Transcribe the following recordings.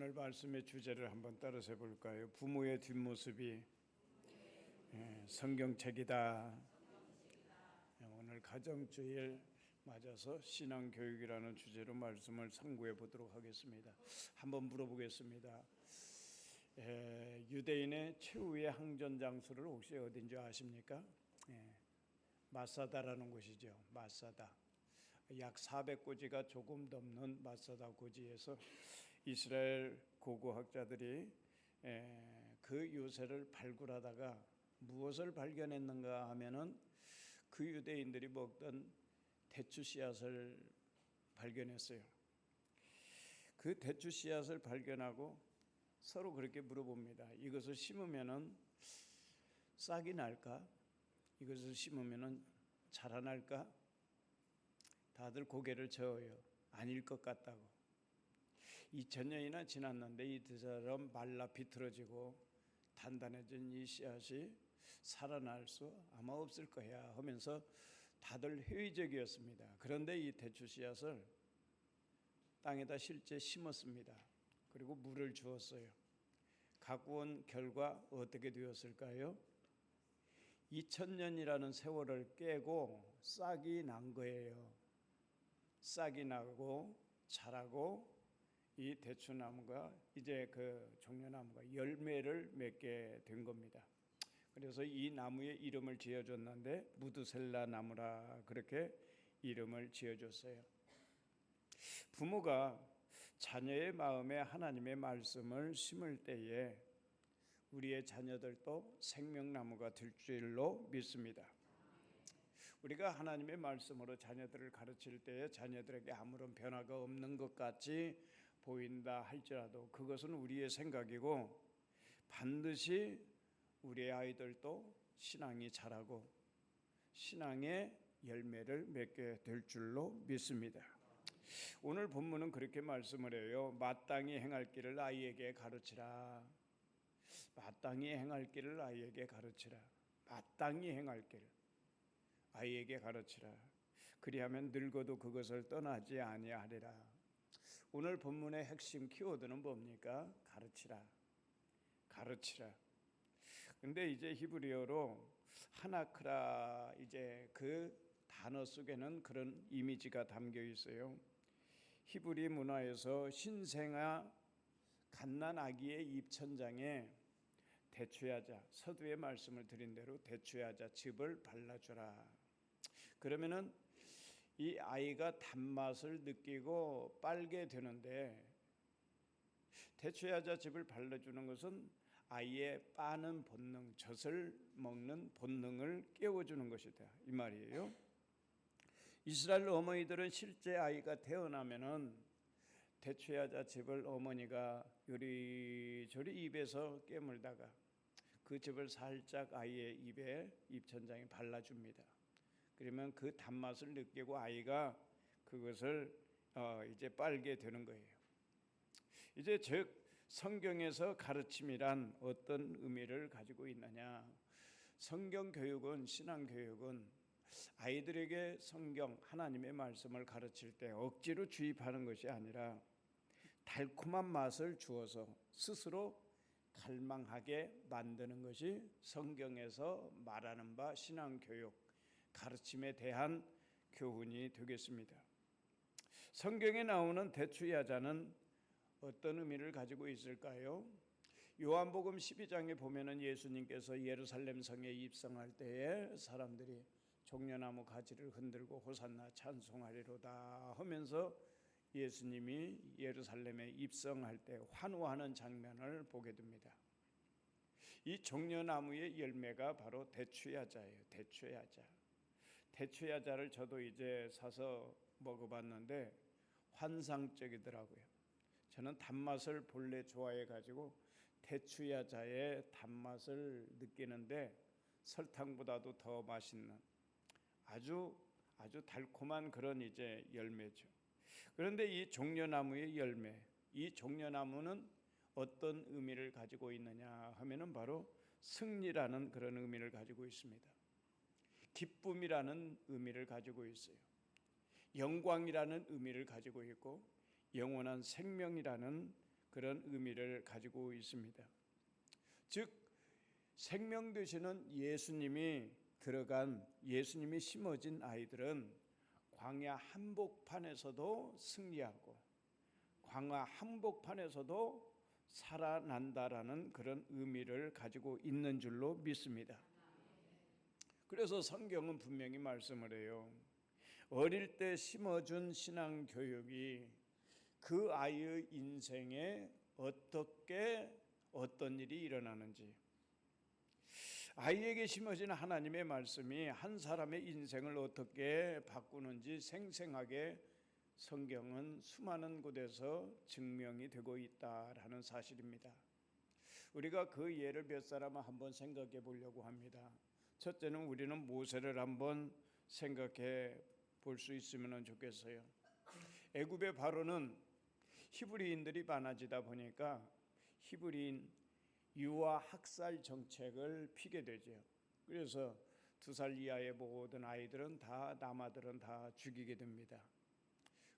오늘 말씀의 주제를 한번 따라서 볼까요? 부모의 뒷모습이 성경책이다. 오늘 가정주일 맞아서 신앙교육이라는 주제로 말씀을 상고해 보도록 하겠습니다. 한번 물어보겠습니다. 유대인의 최후의 항전 장소를 혹시 어딘지 아십니까? 마사다라는 곳이죠. 마사다. 약 400고지가 조금 넘는 마사다 고지에서 이스라엘 고고학자들이 그 요새를 발굴하다가 무엇을 발견했는가 하면은 그 유대인들이 먹던 대추 씨앗을 발견했어요. 그 대추 씨앗을 발견하고 서로 그렇게 물어봅니다. 이것을 심으면은 싹이 날까? 이것을 심으면은 자라날까? 다들 고개를 저어요. 아닐 것 같다고. 2000년이나 지났는데 이처럼 말라 비틀어지고 단단해진 이 씨앗이 살아날 수 아마 없을 거야 하면서 다들 회의적이었습니다. 그런데 이 대추 씨앗을 땅에다 실제 심었습니다. 그리고 물을 주었어요. 갖고 온 결과 어떻게 되었을까요? 2000년이라는 세월을 깨고 싹이 난 거예요. 싹이 나고 자라고 이 대추나무가 이제 그 종려나무가 열매를 맺게 된 겁니다. 그래서 이 나무에 이름을 지어줬는데 무드셀라 나무라 그렇게 이름을 지어줬어요. 부모가 자녀의 마음에 하나님의 말씀을 심을 때에 우리의 자녀들도 생명나무가 될 줄로 믿습니다. 우리가 하나님의 말씀으로 자녀들을 가르칠 때에 자녀들에게 아무런 변화가 없는 것 같이 보인다 할지라도 그것은 우리의 생각이고 반드시 우리의 아이들도 신앙이 자라고 신앙의 열매를 맺게 될 줄로 믿습니다. 오늘 본문은 그렇게 말씀을 해요. 마땅히 행할 길을 아이에게 가르치라. 마땅히 행할 길을 아이에게 가르치라. 마땅히 행할 길 아이에게 가르치라. 그리하면 늙어도 그것을 떠나지 아니하리라. 오늘 본문의 핵심 키워드는 뭡니까? 가르치라. 가르치라. 근데 이제 히브리어로 하나크라 이제 그 단어 속에는 그런 이미지가 담겨 있어요. 히브리 문화에서 신생아 갓난 아기의 입천장에 대추야자, 서두에 말씀을 드린 대로 대추야자 즙을 발라주라. 그러면은 이 아이가 단맛을 느끼고 빨게 되는데 대추야자 즙을 발라주는 것은 아이의 빠는 본능, 젖을 먹는 본능을 깨워주는 것이다 이 말이에요. 이스라엘 어머니들은 실제 아이가 태어나면은 대추야자 즙을 어머니가 요리조리 입에서 깨물다가 그 즙을 살짝 아이의 입에 입천장에 발라줍니다. 그러면 그 단맛을 느끼고 아이가 그것을 이제 빨게 되는 거예요. 이제 즉 성경에서 가르침이란 어떤 의미를 가지고 있느냐? 성경 교육은 신앙 교육은 아이들에게 성경 하나님의 말씀을 가르칠 때 억지로 주입하는 것이 아니라 달콤한 맛을 주어서 스스로 갈망하게 만드는 것이 성경에서 말하는 바 신앙 교육 가르침에 대한 교훈이 되겠습니다. 성경에 나오는 대추야자는 어떤 의미를 가지고 있을까요? 요한복음 12장에 보면은 예수님께서 예루살렘 성에 입성할 때에 사람들이 종려나무 가지를 흔들고 호산나 찬송하리로다 하면서 예수님이 예루살렘에 입성할 때 환호하는 장면을 보게 됩니다. 이 종려나무의 열매가 바로 대추야자예요. 대추야자를 저도 이제 사서 먹어봤는데 환상적이더라고요. 저는 단맛을 본래 좋아해 가지고 대추야자의 단맛을 느끼는데 설탕보다도 더 맛있는 아주 달콤한 그런 이제 열매죠. 그런데 이 종려나무의 열매, 이 종려나무는 어떤 의미를 가지고 있느냐 하면은 바로 승리라는 그런 의미를 가지고 있습니다. 기쁨이라는 의미를 가지고 있어요. 영광이라는 의미를 가지고 있고 영원한 생명이라는 그런 의미를 가지고 있습니다. 즉 생명 되시는 예수님이 심어진 아이들은 광야 한복판에서도 승리하고 광야 한복판에서도 살아난다라는 그런 의미를 가지고 있는 줄로 믿습니다. 그래서 성경은 분명히 말씀을 해요. 어릴 때 심어준 신앙 교육이 그 아이의 인생에 어떤 일이 일어나는지, 아이에게 심어진 하나님의 말씀이 한 사람의 인생을 어떻게 바꾸는지 생생하게 성경은 수많은 곳에서 증명이 되고 있다라는 사실입니다. 우리가 그 예를 몇 사람을 한번 생각해 보려고 합니다. 첫째는 우리는 모세를 한번 생각해 볼 수 있으면 좋겠어요. 애굽의 바로는 히브리인들이 많아지다 보니까 히브리인 유아 학살 정책을 피게 되죠. 그래서 2살 이하의 모든 아이들은 다 남아들은 다 죽이게 됩니다.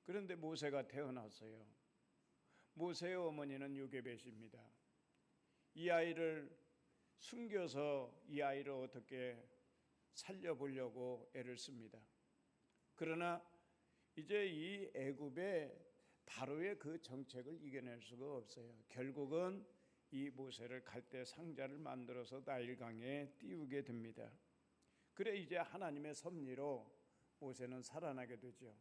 그런데 모세가 태어났어요. 모세의 어머니는 요게벳입니다. 이 아이를 숨겨서 이 아이를 어떻게 살려보려고 애를 씁니다. 그러나 이제 이 애굽의 바로의 그 정책을 이겨낼 수가 없어요. 결국은 이 모세를 갈대 상자를 만들어서 나일강에 띄우게 됩니다. 그래 이제 하나님의 섭리로 모세는 살아나게 되죠.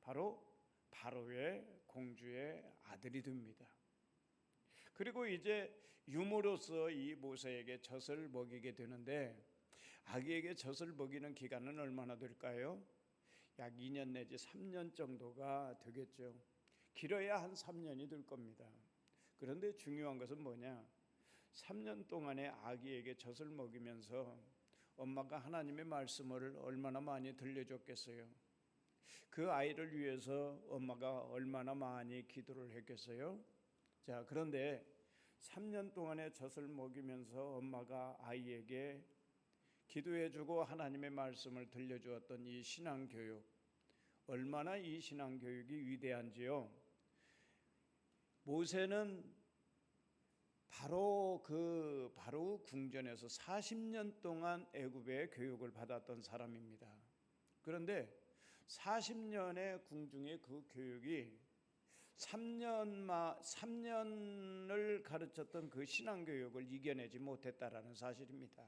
바로 바로의 공주의 아들이 됩니다. 그리고 이제 유모로서 이 모세에게 젖을 먹이게 되는데, 아기에게 젖을 먹이는 기간은 얼마나 될까요? 약 2년 내지 3년 정도가 되겠죠. 길어야 한 3년이 될 겁니다. 그런데 중요한 것은 뭐냐? 3년 동안에 아기에게 젖을 먹이면서 엄마가 하나님의 말씀을 얼마나 많이 들려줬겠어요. 그 아이를 위해서 엄마가 얼마나 많이 기도를 했겠어요. 자, 그런데 3년 동안의 젖을 먹이면서 엄마가 아이에게 기도해주고 하나님의 말씀을 들려주었던 이 신앙교육, 얼마나 이 신앙교육이 위대한지요. 모세는 바로 궁전에서 40년 동안 애굽의 교육을 받았던 사람입니다. 그런데 40년의 궁중의 그 교육이 3년을 가르쳤던 그 신앙교육을 이겨내지 못했다라는 사실입니다.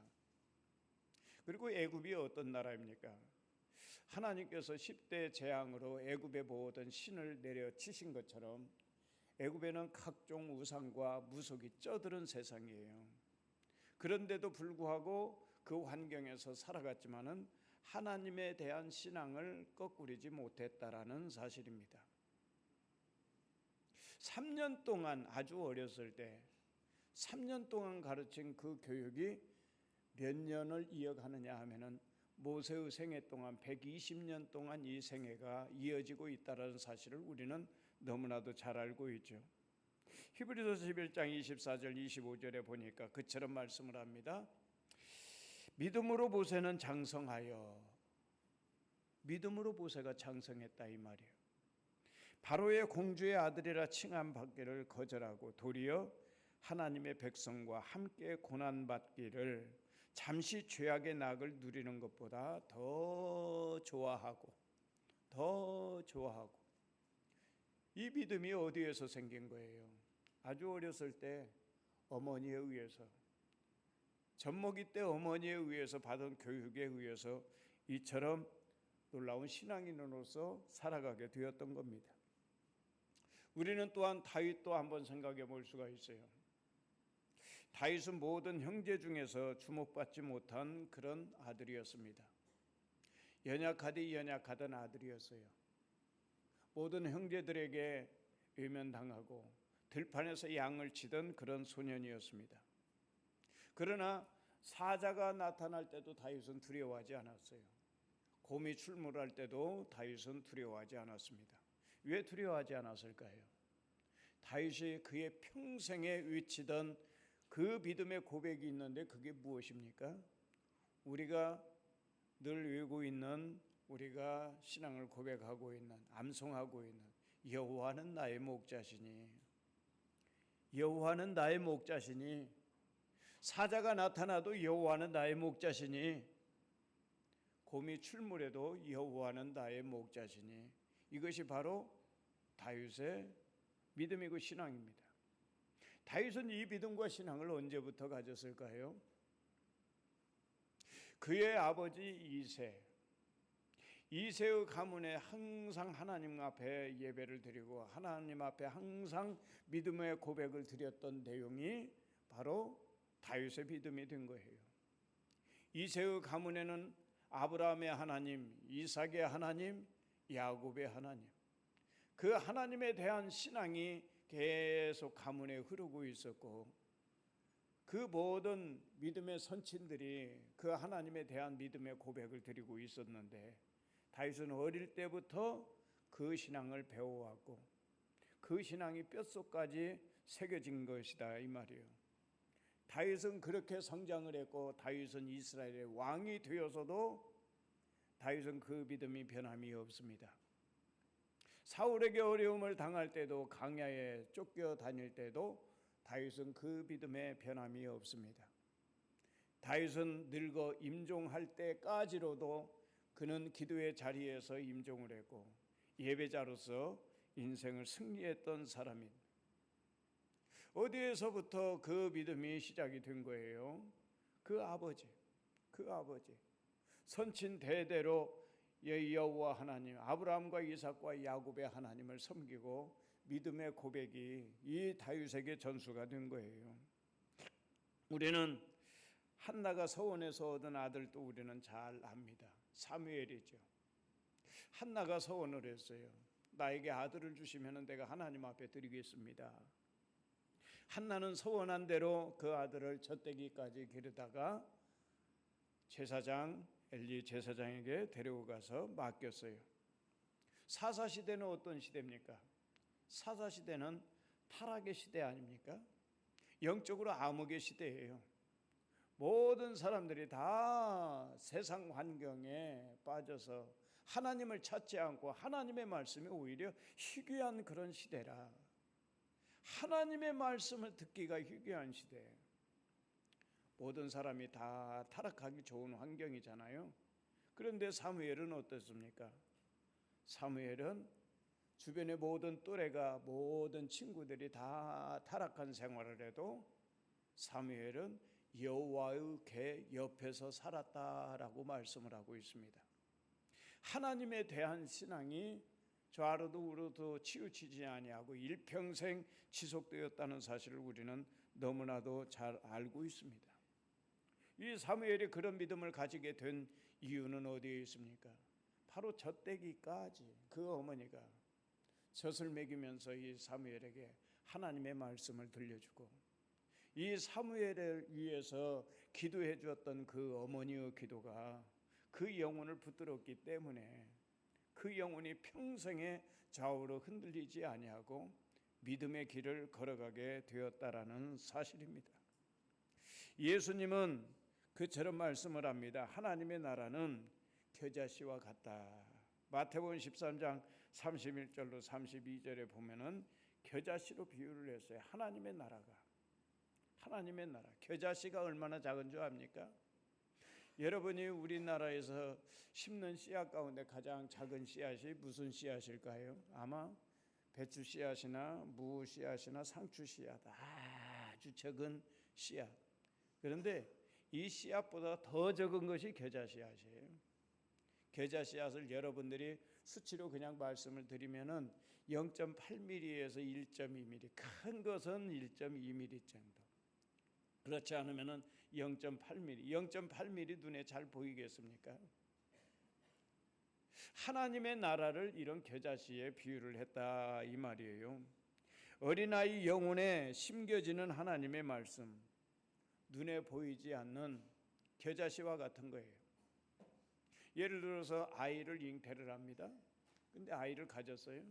그리고 애굽이 어떤 나라입니까? 하나님께서 10대 재앙으로 애굽의 모든 신을 내려치신 것처럼 애굽에는 각종 우상과 무속이 쩌들은 세상이에요. 그런데도 불구하고 그 환경에서 살아갔지만은 하나님에 대한 신앙을 꺾으리지 못했다라는 사실입니다. 3년 동안, 아주 어렸을 때 3년 동안 가르친 그 교육이 몇 년을 이어가느냐 하면은 모세의 생애 동안 120년 동안 이 생애가 이어지고 있다는 사실을 우리는 너무나도 잘 알고 있죠. 히브리서 11장 24절 25절에 보니까 그처럼 말씀을 합니다. 믿음으로 모세는 장성하여, 믿음으로 모세가 장성했다 이 말이에요. 바로의 공주의 아들이라 칭함받기를 거절하고 도리어 하나님의 백성과 함께 고난받기를 잠시 죄악의 낙을 누리는 것보다 더 좋아하고 이 믿음이 어디에서 생긴 거예요? 아주 어렸을 때 어머니에 의해서, 젖먹이 때 어머니에 의해서 받은 교육에 의해서 이처럼 놀라운 신앙인으로서 살아가게 되었던 겁니다. 우리는 또한 다윗도 한번 생각해 볼 수가 있어요. 다윗은 모든 형제 중에서 주목받지 못한 그런 아들이었습니다. 연약하던 아들이었어요. 모든 형제들에게 외면당하고 들판에서 양을 치던 그런 소년이었습니다. 그러나 사자가 나타날 때도 다윗은 두려워하지 않았어요. 곰이 출몰할 때도 다윗은 두려워하지 않았습니다. 왜 두려워하지 않았을까요? 다윗이 그의 평생에 외치던 그 믿음의 고백이 있는데 그게 무엇입니까? 우리가 늘 외우고 있는, 우리가 신앙을 고백하고 있는, 암송하고 있는 여호와는 나의 목자시니 여호와는 나의 목자시니, 사자가 나타나도 여호와는 나의 목자시니, 곰이 출몰해도 여호와는 나의 목자시니, 이것이 바로 다윗의 믿음이고 신앙입니다. 다윗은 이 믿음과 신앙을 언제부터 가졌을까요? 그의 아버지 이새의 가문에 항상 하나님 앞에 예배를 드리고 하나님 앞에 항상 믿음의 고백을 드렸던 내용이 바로 다윗의 믿음이 된 거예요. 이새의 가문에는 아브라함의 하나님, 이삭의 하나님, 야곱의 하나님, 그 하나님에 대한 신앙이 계속 가문에 흐르고 있었고, 그 모든 믿음의 선친들이 그 하나님에 대한 믿음의 고백을 드리고 있었는데, 다윗은 어릴 때부터 그 신앙을 배워왔고 그 신앙이 뼛속까지 새겨진 것이다 이 말이에요. 다윗은 그렇게 성장을 했고 다윗은 이스라엘의 왕이 되어서도 다윗은 그 믿음이 변함이 없습니다. 사울에게 어려움을 당할 때도, 광야에 쫓겨 다닐 때도 다윗은 그 믿음에 변함이 없습니다. 다윗은 늙어 임종할 때까지로도 그는 기도의 자리에서 임종을 했고 예배자로서 인생을 승리했던 사람입니다. 어디에서부터 그 믿음이 시작이 된 거예요? 그 아버지 선친 대대로 여호와 하나님, 아브라함과 이삭과 야곱의 하나님을 섬기고 믿음의 고백이 이 다윗에게 전수가 된 거예요. 우리는 한나가 서원에서 얻은 아들도 우리는 잘 압니다. 사무엘이죠. 한나가 서원을 했어요. 나에게 아들을 주시면 내가 하나님 앞에 드리겠습니다. 한나는 서원한 대로 그 아들을 젖대기까지 기르다가 제사장 엘리 제사장에게 데려가서 맡겼어요. 사사시대는 어떤 시대입니까? 사사시대는 타락의 시대 아닙니까? 영적으로 암흑의 시대예요. 모든 사람들이 다 세상 환경에 빠져서 하나님을 찾지 않고 하나님의 말씀이 오히려 희귀한 그런 시대라. 하나님의 말씀을 듣기가 희귀한 시대. 모든 사람이 다 타락하기 좋은 환경이잖아요. 그런데 사무엘은 어떻습니까? 사무엘은 주변의 모든 또래가, 모든 친구들이 다 타락한 생활을 해도 사무엘은 여호와의 궤 옆에서 살았다라고 말씀을 하고 있습니다. 하나님에 대한 신앙이 좌로도 우로도 치우치지 아니하고 일평생 지속되었다는 사실을 우리는 너무나도 잘 알고 있습니다. 이 사무엘이 그런 믿음을 가지게 된 이유는 어디에 있습니까? 바로 젖대기까지 그 어머니가 젖을 먹이면서 이 사무엘에게 하나님의 말씀을 들려주고 이 사무엘을 위해서 기도해 주었던 그 어머니의 기도가 그 영혼을 붙들었기 때문에 그 영혼이 평생에 좌우로 흔들리지 아니하고 믿음의 길을 걸어가게 되었다라는 사실입니다. 예수님은 그처럼 말씀을 합니다. 하나님의 나라는 겨자씨와 같다. 마태복음 13장 31절로 32절에 보면은 겨자씨로 비유를 했어요. 하나님의 나라, 겨자씨가 얼마나 작은 줄 압니까? 여러분이 우리나라에서 심는 씨앗 가운데 가장 작은 씨앗이 무슨 씨앗일까요? 아마 배추 씨앗이나 무 씨앗이나 상추 씨앗, 아주 적은 씨앗. 그런데 이 씨앗보다 더 적은 것이 겨자 씨앗이에요. 겨자 씨앗을 여러분들이 수치로 그냥 말씀을 드리면은 0.8mm에서 1.2mm, 큰 것은 1.2mm 정도. 그렇지 않으면은 0.8mm 눈에 잘 보이겠습니까? 하나님의 나라를 이런 겨자씨에 비유를 했다 이 말이에요. 어린아이 영혼에 심겨지는 하나님의 말씀, 눈에 보이지 않는 겨자씨와 같은 거예요. 예를 들어서 아이를 잉태를 합니다. 근데 아이를 가졌어요.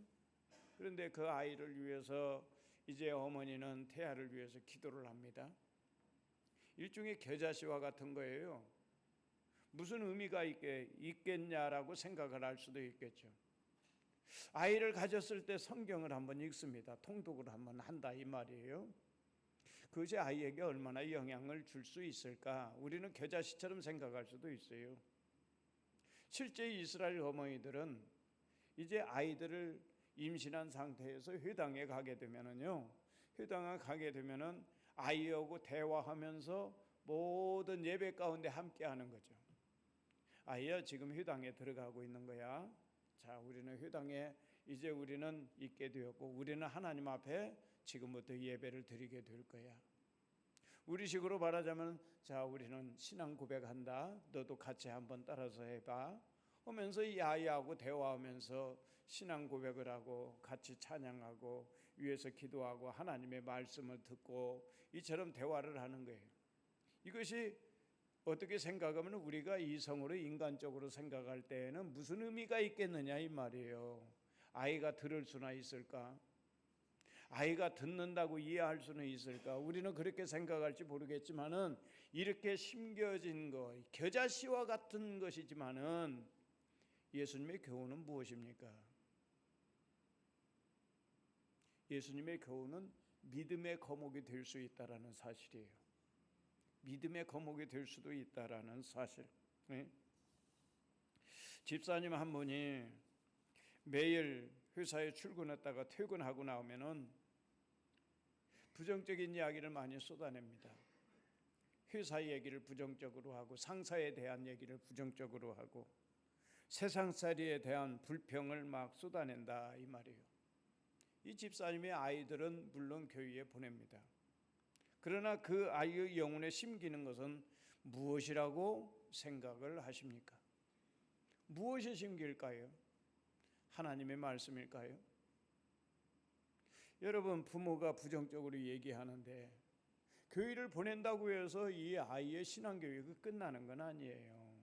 그런데 그 아이를 위해서 이제 어머니는 태아를 위해서 기도를 합니다. 일종의 겨자씨와 같은 거예요. 무슨 의미가 있겠냐라고 생각을 할 수도 있겠죠. 아이를 가졌을 때 성경을 한번 읽습니다. 통독을 한번 한다 이 말이에요. 그것이 아이에게 얼마나 영향을 줄 수 있을까? 우리는 겨자씨처럼 생각할 수도 있어요. 실제 이스라엘 어머니들은 이제 아이들을 임신한 상태에서 회당에 가게 되면은요, 회당에 가게 되면은 아이하고 대화하면서 모든 예배 가운데 함께하는 거죠. 아이야, 지금 회당에 들어가고 있는 거야. 자, 우리는 회당에 이제 우리는 있게 되었고, 우리는 하나님 앞에 지금부터 예배를 드리게 될 거야. 우리식으로 말하자면, 자, 우리는 신앙 고백한다. 너도 같이 한번 따라서 해봐. 하면서 이 아이하고 대화하면서 신앙 고백을 하고 같이 찬양하고 위에서 기도하고 하나님의 말씀을 듣고 이처럼 대화를 하는 거예요. 이것이 어떻게 생각하면 우리가 이성으로 인간적으로 생각할 때에는 무슨 의미가 있겠느냐 이 말이에요. 아이가 들을 수나 있을까? 아이가 듣는다고 이해할 수는 있을까? 우리는 그렇게 생각할지 모르겠지만은 이렇게 심겨진 거, 겨자씨와 같은 것이지만은 예수님의 교훈은 무엇입니까? 예수님의 교훈은 믿음의 거목이 될 수 있다라는 사실이에요. 믿음의 거목이 될 수도 있다라는 사실. 네? 집사님 한 분이 매일 회사에 출근했다가 퇴근하고 나오면은 부정적인 이야기를 많이 쏟아냅니다. 회사 얘기를 부정적으로 하고 상사에 대한 얘기를 부정적으로 하고 세상살이에 대한 불평을 막 쏟아낸다 이 말이에요. 이 집사님의 아이들은 물론 교회에 보냅니다. 그러나 그 아이의 영혼에 심기는 것은 무엇이라고 생각을 하십니까? 무엇이 심길까요? 하나님의 말씀일까요? 여러분, 부모가 부정적으로 얘기하는데 교회를 보낸다고 해서 이 아이의 신앙교육이 끝나는 건 아니에요.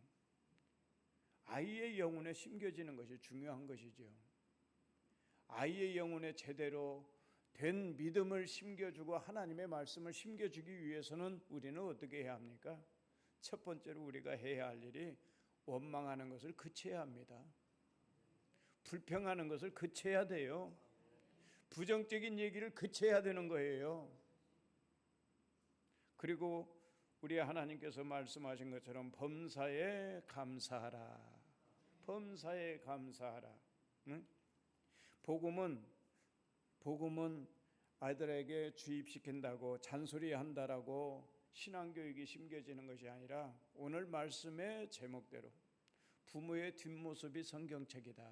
아이의 영혼에 심겨지는 것이 중요한 것이죠. 아이의 영혼에 제대로 된 믿음을 심겨주고 하나님의 말씀을 심겨주기 위해서는 우리는 어떻게 해야 합니까? 첫 번째로 우리가 해야 할 일이 원망하는 것을 그쳐야 합니다. 불평하는 것을 그쳐야 돼요. 부정적인 얘기를 그쳐야 되는 거예요. 그리고 우리 하나님께서 말씀하신 것처럼 범사에 감사하라. 범사에 감사하라. 응? 복음은 아이들에게 주입시킨다고 잔소리한다라고 신앙교육이 심겨지는 것이 아니라 오늘 말씀의 제목대로 부모의 뒷모습이 성경책이다.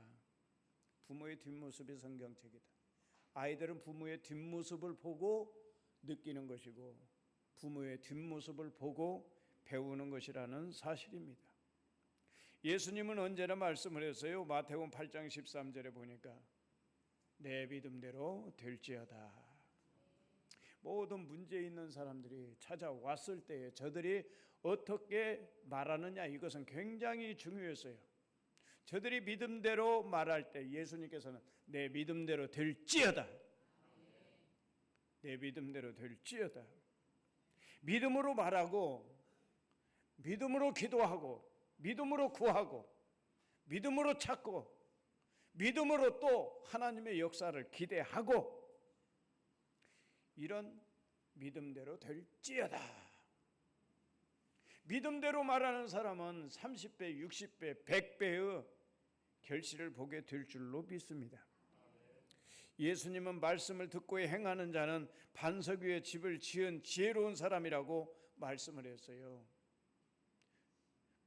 부모의 뒷모습이 성경책이다. 아이들은 부모의 뒷모습을 보고 느끼는 것이고 부모의 뒷모습을 보고 배우는 것이라는 사실입니다. 예수님은 언제나 말씀을 했어요. 마태복음 8장 13절에 보니까 내 믿음대로 될지어다. 모든 문제 있는 사람들이 찾아왔을 때에 저들이 어떻게 말하느냐 이것은 굉장히 중요했어요. 저들이 믿음대로 말할 때 예수님께서는 내 믿음대로 될지어다. 내 믿음대로 될지어다. 믿음으로 말하고 믿음으로 기도하고 믿음으로 구하고 믿음으로 찾고 믿음으로 또 하나님의 역사를 기대하고 이런 믿음대로 될지어다. 믿음대로 말하는 사람은 30배, 60배, 100배의 결실을 보게 될 줄로 믿습니다. 예수님은 말씀을 듣고 행하는 자는 반석 위에 집을 지은 지혜로운 사람이라고 말씀을 했어요.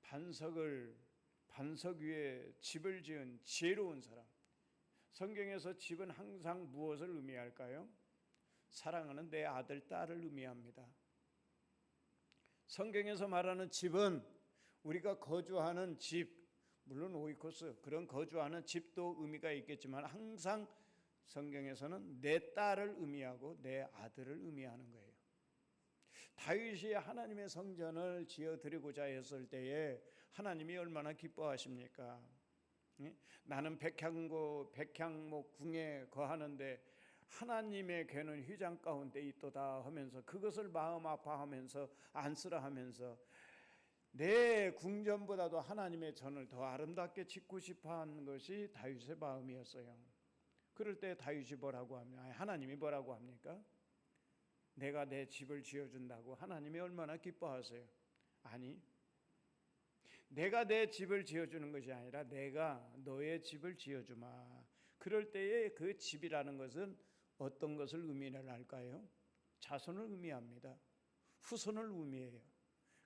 반석 위에 집을 지은 지혜로운 사람. 성경에서 집은 항상 무엇을 의미할까요? 사랑하는 내 아들, 딸을 의미합니다. 성경에서 말하는 집은 우리가 거주하는 집, 물론 오이코스 그런 거주하는 집도 의미가 있겠지만 항상 성경에서는 내 딸을 의미하고 내 아들을 의미하는 거예요. 다윗이 하나님의 성전을 지어드리고자 했을 때에 하나님이 얼마나 기뻐하십니까? 나는 백향목 궁에 거하는데 하나님의 괴는 휘장 가운데 있도다 하면서 그것을 마음 아파하면서 안쓰러하면서 내 궁전보다도 하나님의 전을 더 아름답게 짓고 싶어하는 것이 다윗의 마음이었어요. 그럴 때 다윗이 뭐라고 합니까? 하나님이 뭐라고 합니까? 내가 내 집을 지어준다고 하나님이 얼마나 기뻐하세요? 아니, 내가 내 집을 지어주는 것이 아니라 내가 너의 집을 지어주마. 그럴 때에 그 집이라는 것은 어떤 것을 의미를 할까요? 자손을 의미합니다. 후손을 의미해요.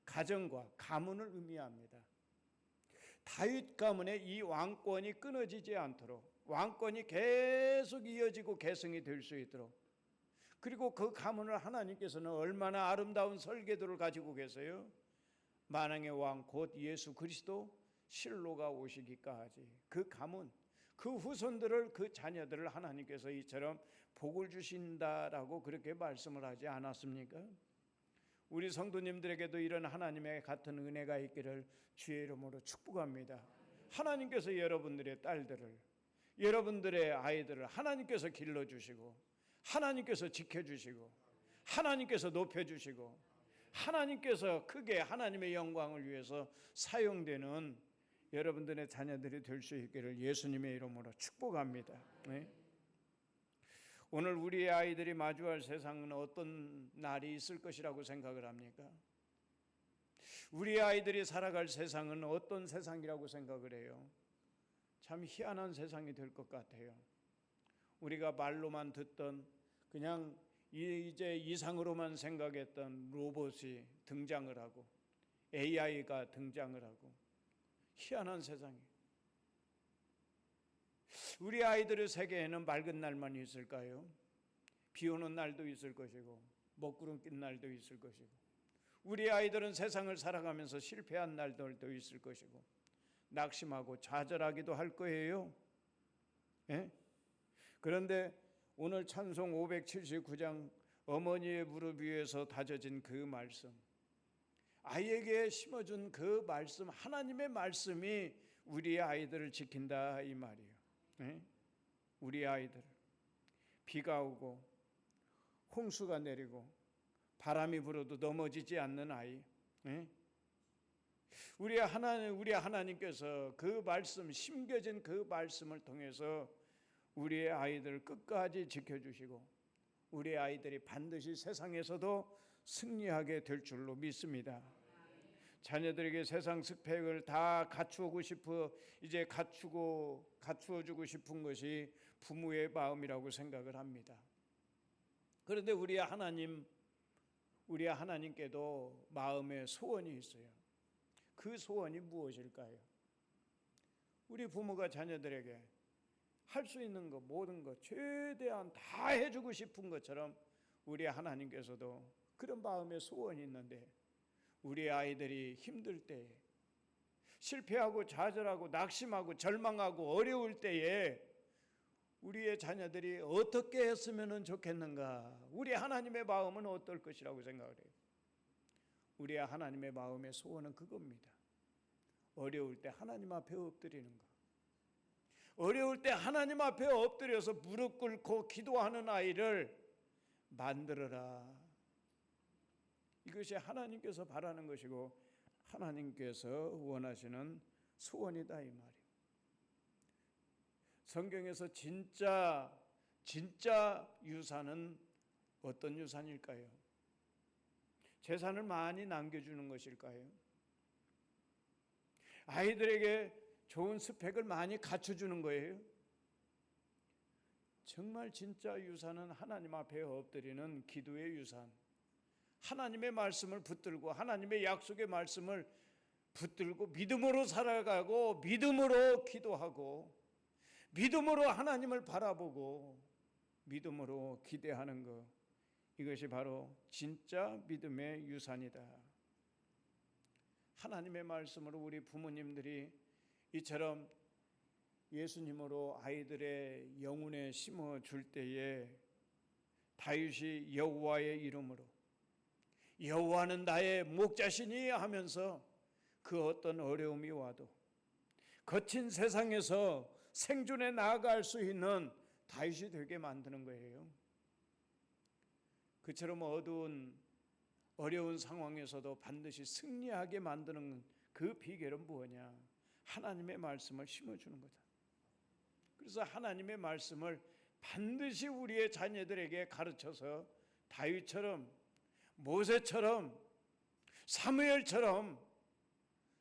가정과 가문을 의미합니다. 다윗 가문의 이 왕권이 끊어지지 않도록, 왕권이 계속 이어지고 계승이 될 수 있도록, 그리고 그 가문을 하나님께서는 얼마나 아름다운 설계도를 가지고 계세요? 만왕의 왕 곧 예수 그리스도 실로가 오시기까지 그 가문, 그 후손들을, 그 자녀들을 하나님께서 이처럼 복을 주신다라고 그렇게 말씀을 하지 않았습니까? 우리 성도님들에게도 이런 하나님의 같은 은혜가 있기를 주의 이름으로 축복합니다. 하나님께서 여러분들의 딸들을, 여러분들의 아이들을 하나님께서 길러주시고, 하나님께서 지켜주시고, 하나님께서 높여주시고, 하나님께서 크게 하나님의 영광을 위해서 사용되는 여러분들의 자녀들이 될 수 있기를 예수님의 이름으로 축복합니다. 네? 오늘 우리의 아이들이 마주할 세상은 어떤 날이 있을 것이라고 생각을 합니까? 우리의 아이들이 살아갈 세상은 어떤 세상이라고 생각을 해요? 참 희한한 세상이 될 것 같아요. 우리가 말로만 듣던, 그냥 이제 이상으로만 생각했던 로봇이 등장을 하고 AI가 등장을 하고 희한한 세상이에요. 우리 아이들의 세계에는 맑은 날만 있을까요? 비 오는 날도 있을 것이고 먹구름 낀 날도 있을 것이고, 우리 아이들은 세상을 살아가면서 실패한 날들도 있을 것이고 낙심하고 좌절하기도 할 거예요. 예? 그런데 오늘 찬송 579장 어머니의 무릎 위에서 다져진 그 말씀, 아이에게 심어준 그 말씀, 하나님의 말씀이 우리의 아이들을 지킨다 이 말이에요. 네? 우리 아이들, 비가 오고 홍수가 내리고 바람이 불어도 넘어지지 않는 아이, 네? 우리 하나님께서 그 말씀, 심겨진 그 말씀을 통해서 우리의 아이들을 끝까지 지켜주시고 우리의 아이들이 반드시 세상에서도 승리하게 될 줄로 믿습니다. 자녀들에게 세상 스펙을 다 갖추고 싶어, 이제 갖추어주고 싶은 것이 부모의 마음이라고 생각을 합니다. 그런데 우리 하나님께도 마음의 소원이 있어요. 그 소원이 무엇일까요? 우리 부모가 자녀들에게 할 수 있는 것, 모든 것 최대한 다 해주고 싶은 것처럼 우리 하나님께서도 그런 마음의 소원이 있는데, 우리 아이들이 힘들 때에, 실패하고 좌절하고 낙심하고 절망하고 어려울 때에 우리의 자녀들이 어떻게 했으면 좋겠는가? 우리 하나님의 마음은 어떨 것이라고 생각을 해요? 우리 하나님의 마음의 소원은 그겁니다. 어려울 때 하나님 앞에 엎드리는 것, 어려울 때 하나님 앞에 엎드려서 무릎 꿇고 기도하는 아이를 만들어라. 이것이 하나님께서 바라는 것이고 하나님께서 원하시는 소원이다 이 말이에요. 성경에서 진짜 유산은 어떤 유산일까요? 재산을 많이 남겨주는 것일까요? 아이들에게 좋은 스펙을 많이 갖춰주는 거예요? 정말 진짜 유산은 하나님 앞에 엎드리는 기도의 유산, 하나님의 말씀을 붙들고 하나님의 약속의 말씀을 붙들고 믿음으로 살아가고 믿음으로 기도하고 믿음으로 하나님을 바라보고 믿음으로 기대하는 것, 이것이 바로 진짜 믿음의 유산이다. 하나님의 말씀으로 우리 부모님들이 이처럼 예수님으로 아이들의 영혼에 심어줄 때에 다윗이 여호와의 이름으로, 여호와는 나의 목자시니 하면서 그 어떤 어려움이 와도 거친 세상에서 생존해 나아갈 수 있는 다윗이 되게 만드는 거예요. 그처럼 어려운 상황에서도 반드시 승리하게 만드는 그 비결은 뭐냐? 하나님의 말씀을 심어주는 거다. 그래서 하나님의 말씀을 반드시 우리의 자녀들에게 가르쳐서 다윗처럼, 모세처럼, 사무엘처럼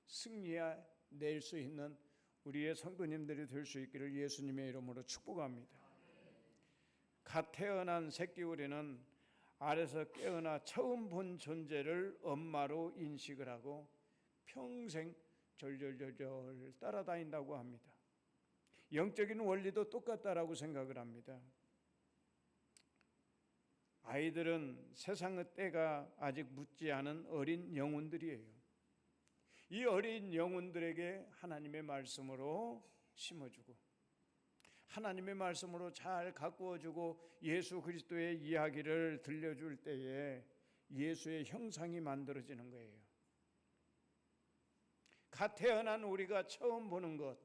승리해낼 수 있는 우리의 성도님들이 될 수 있기를 예수님의 이름으로 축복합니다. 갓 태어난 새끼우리는 알에서 깨어나 처음 본 존재를 엄마로 인식을 하고 평생 절절절절 따라다닌다고 합니다. 영적인 원리도 똑같다라고 생각을 합니다. 아이들은 세상의 때가 아직 묻지 않은 어린 영혼들이에요. 이 어린 영혼들에게 하나님의 말씀으로 심어주고 하나님의 말씀으로 잘 가꾸어주고 예수 그리스도의 이야기를 들려줄 때에 예수의 형상이 만들어지는 거예요. 갓 태어난 우리가 처음 보는 것,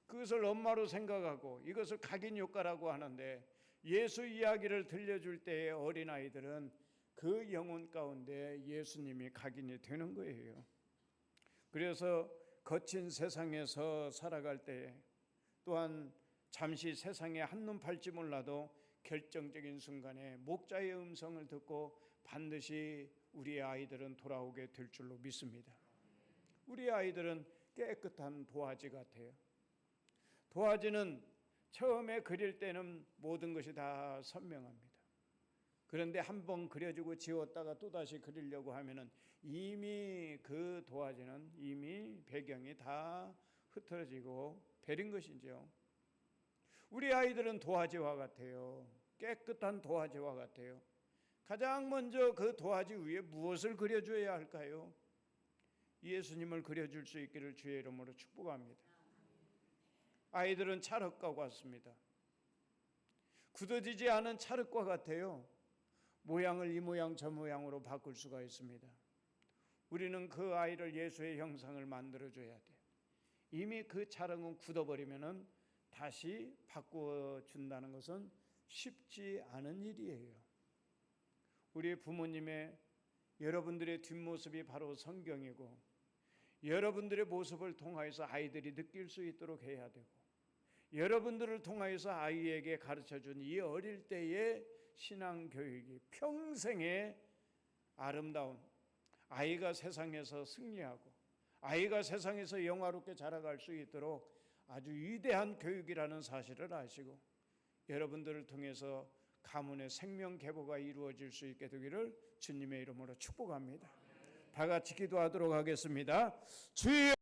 그것을 엄마로 생각하고 이것을 각인효과라고 하는데, 예수 이야기를 들려줄 때의 어린아이들은 그 영혼 가운데 예수님이 각인이 되는 거예요. 그래서 거친 세상에서 살아갈 때, 또한 잠시 세상에 한눈 팔지 몰라도 결정적인 순간에 목자의 음성을 듣고 반드시 우리의 아이들은 돌아오게 될 줄로 믿습니다. 우리 아이들은 깨끗한 도화지 같아요. 도화지는 처음에 그릴 때는 모든 것이 다 선명합니다. 그런데 한번 그려주고 지웠다가 또다시 그리려고 하면은 이미 그 도화지는 이미 배경이 다 흐트러지고 베린 것이죠. 우리 아이들은 도화지와 같아요. 깨끗한 도화지와 같아요. 가장 먼저 그 도화지 위에 무엇을 그려줘야 할까요? 예수님을 그려줄 수 있기를 주의 이름으로 축복합니다. 아이들은 찰흙과 같습니다. 굳어지지 않은 찰흙과 같아요. 모양을 이 모양 저 모양으로 바꿀 수가 있습니다. 우리는 그 아이를 예수의 형상을 만들어줘야 돼요. 이미 그 찰흙은 굳어버리면은 다시 바꿔준다는 것은 쉽지 않은 일이에요. 우리 부모님의 여러분들의 뒷모습이 바로 성경이고, 여러분들의 모습을 통하여서 아이들이 느낄 수 있도록 해야 되고, 여러분들을 통하여서 아이에게 가르쳐준 이 어릴 때의 신앙교육이 평생의 아름다운, 아이가 세상에서 승리하고 아이가 세상에서 영화롭게 자라갈 수 있도록 아주 위대한 교육이라는 사실을 아시고, 여러분들을 통해서 가문의 생명 계보가 이루어질 수 있게 되기를 주님의 이름으로 축복합니다. 다 같이 기도하도록 하겠습니다. 주여